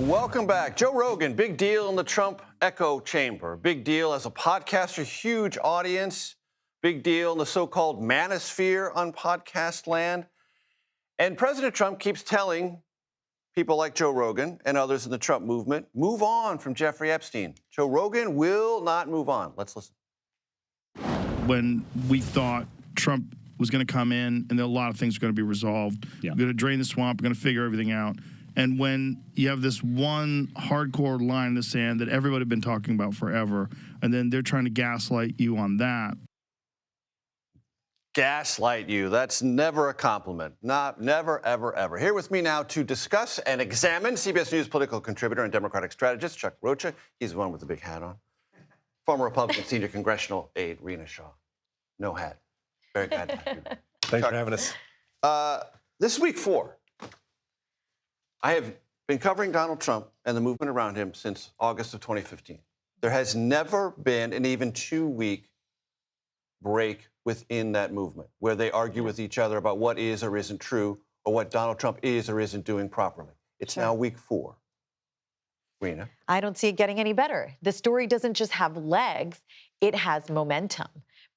Welcome back. Joe Rogan, big deal in the Trump echo chamber. Big deal as a podcaster, huge audience. Big deal in the so-called manosphere on podcast land. And President Trump keeps telling people like Joe Rogan and others in the Trump movement, move on from Jeffrey Epstein. Joe Rogan will not move on. Let's listen. When we thought Trump was going to come in and a lot of things were going to be resolved, we're going to drain the swamp, we're going to figure everything out. And when you have this one hardcore line in the sand that everybody had been talking about forever, and then they're trying to gaslight you on that. Gaslight you. That's never a compliment. Never, ever, ever. Here with me now to discuss and examine CBS News political contributor and Democratic strategist Chuck Rocha. He's the one with the big hat on. Former Republican senior congressional aide Rina Shah. No hat. Very glad to have you. Thanks for having us. This is week 4. I have been covering Donald Trump and the movement around him since August of 2015. There has never been an even 2-week break within that movement where they argue with each other about what is or isn't true or what Donald Trump is or isn't doing properly. It's now week 4. Rina? I don't see it getting any better. The story doesn't just have legs, it has momentum.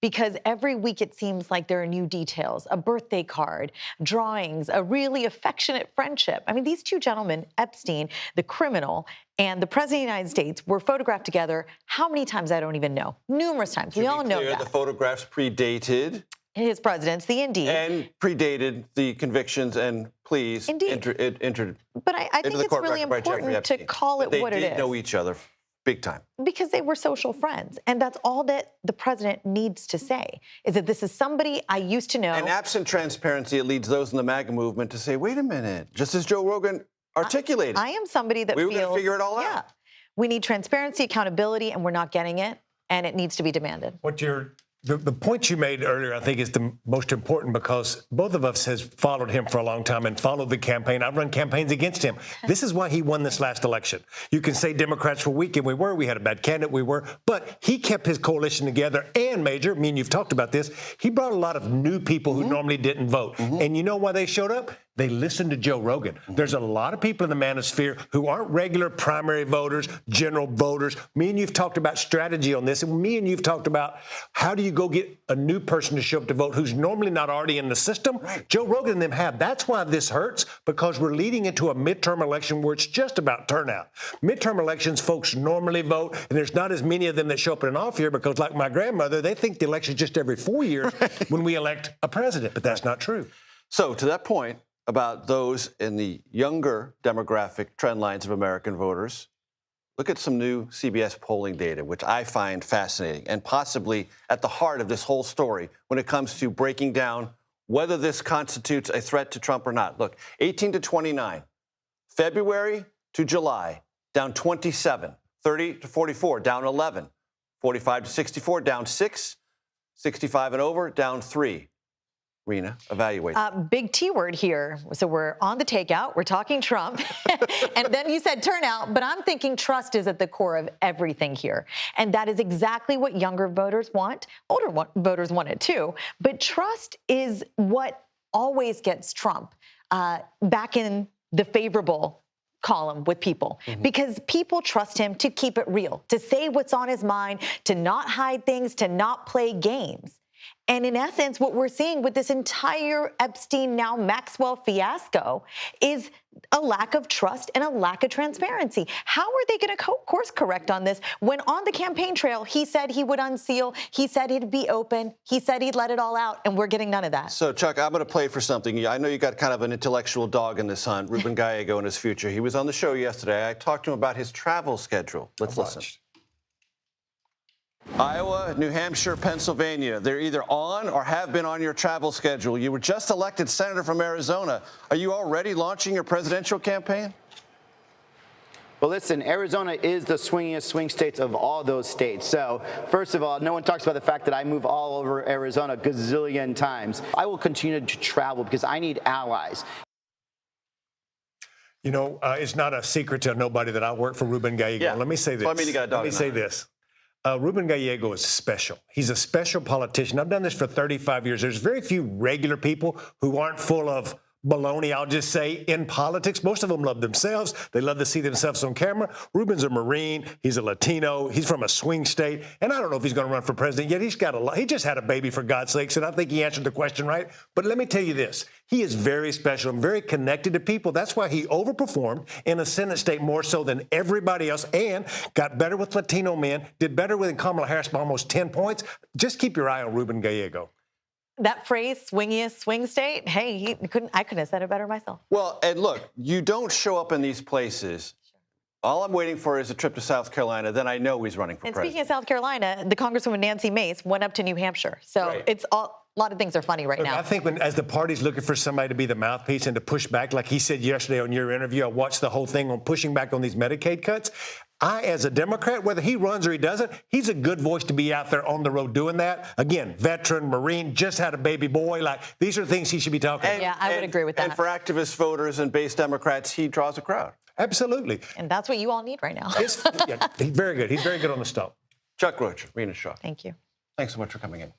Because every week it seems like there are new details, a birthday card, drawings, a really affectionate friendship. I mean, these two gentlemen, Epstein, the criminal, and the President of the United States were photographed together. How many times, I don't even know. Numerous times. We all know that. The photographs predated his presidency, indeed. And predated the convictions and pleas entered but I think it's really important to call it what it is. They did know each other big time. Because they were social friends. And that's all that the president needs to say, is that this is somebody I used to know. And absent transparency, it leads those in the MAGA movement to say, wait a minute, just as Joe Rogan articulated. I am somebody that we feels— were going to figure it all out. We need transparency, accountability, and we're not getting it. And it needs to be demanded. The point you made earlier, I think, is the most important because both of us has followed him for a long time and followed the campaign. I've run campaigns against him. This is why he won this last election. You can say Democrats were weak, and we had a bad candidate, but he kept his coalition together and, Major, me and you've talked about this, he brought a lot of new people who normally didn't vote. And you know why they showed up? They listened to Joe Rogan. There's a lot of people in the manosphere who aren't regular primary voters, general voters. Me and you've talked about strategy on this, and me and you've talked about how do you go get a new person to show up to vote who's normally not already in the system. Joe Rogan and them have. That's why this hurts, because we're leading into a midterm election where it's just about turnout. Midterm elections, folks normally vote, and there's not as many of them that show up in an off year because, like my grandmother, they think the election's just every 4 years when we elect a president, but that's not true. So to that point, about those in the younger demographic trend lines of American voters, look at some new CBS polling data, which I find fascinating and possibly at the heart of this whole story when it comes to breaking down whether this constitutes a threat to Trump or not. Look, 18 to 29, February to July, down 27, 30 to 44, down 11, 45 to 64, down 6, 65 and over, down 3. Rina, evaluate. Big T word here. So we're on the takeout. We're talking Trump. And then you said turnout, but I'm thinking trust is at the core of everything here. And that is exactly what younger voters want. Older voters want it too. But trust is what always gets Trump back in the favorable column with people, because people trust him to keep it real, to say what's on his mind, to not hide things, to not play games. And in essence, what we're seeing with this entire Epstein, now Maxwell fiasco is a lack of trust and a lack of transparency. How are they going to course correct on this when on the campaign trail, he said he would unseal, he said he'd be open, he said he'd let it all out, and we're getting none of that? So, Chuck, I'm going to play for something. I know you got kind of an intellectual dog in this hunt, Ruben Gallego and his future. He was on the show yesterday. I talked to him about his travel schedule. Let's listen. Iowa, New Hampshire, Pennsylvania, they're either on or have been on your travel schedule. You were just elected senator from Arizona. Are you already launching your presidential campaign? Well, listen, Arizona is the swingiest swing states of all those states. So, first of all, no one talks about the fact that I move all over Arizona a gazillion times. I will continue to travel because I need allies. You know, it's not a secret to nobody that I work for Ruben Gallego. Yeah. Let me say this. Well, I mean, you got a dog. Let me say this. Ruben Gallego is special. He's a special politician. I've done this for 35 years. There's very few regular people who aren't full of baloney, I'll just say, in politics. Most of them love themselves. They love to see themselves on camera. Ruben's a Marine. He's a Latino. He's from a swing state. And I don't know if he's going to run for president yet. He just had a baby, for God's sakes, and I think he answered the question right. But let me tell you this. He is very special and very connected to people. That's why he overperformed in a Senate state more so than everybody else and got better with Latino men, did better with Kamala Harris by almost 10 points. Just keep your eye on Ruben Gallego. That phrase, swingiest swing state, hey, I couldn't have said it better myself. Well, and look, you don't show up in these places. All I'm waiting for is a trip to South Carolina. Then I know he's running for president. Speaking of South Carolina, the Congresswoman Nancy Mace went up to New Hampshire. So It's all. A lot of things are funny right now. I think as the party's looking for somebody to be the mouthpiece and to push back, like he said yesterday on your interview, I watched the whole thing on pushing back on these Medicaid cuts. As a Democrat, whether he runs or he doesn't, he's a good voice to be out there on the road doing that. Again, veteran, Marine, just had a baby boy. Like, these are things he should be talking about. Yeah, I would agree with that. And for activist voters and base Democrats, he draws a crowd. Absolutely. And that's what you all need right now. He's very good. He's very good on the stump. Chuck Rocha, Rina, Shah. Thank you. Thanks so much for coming in.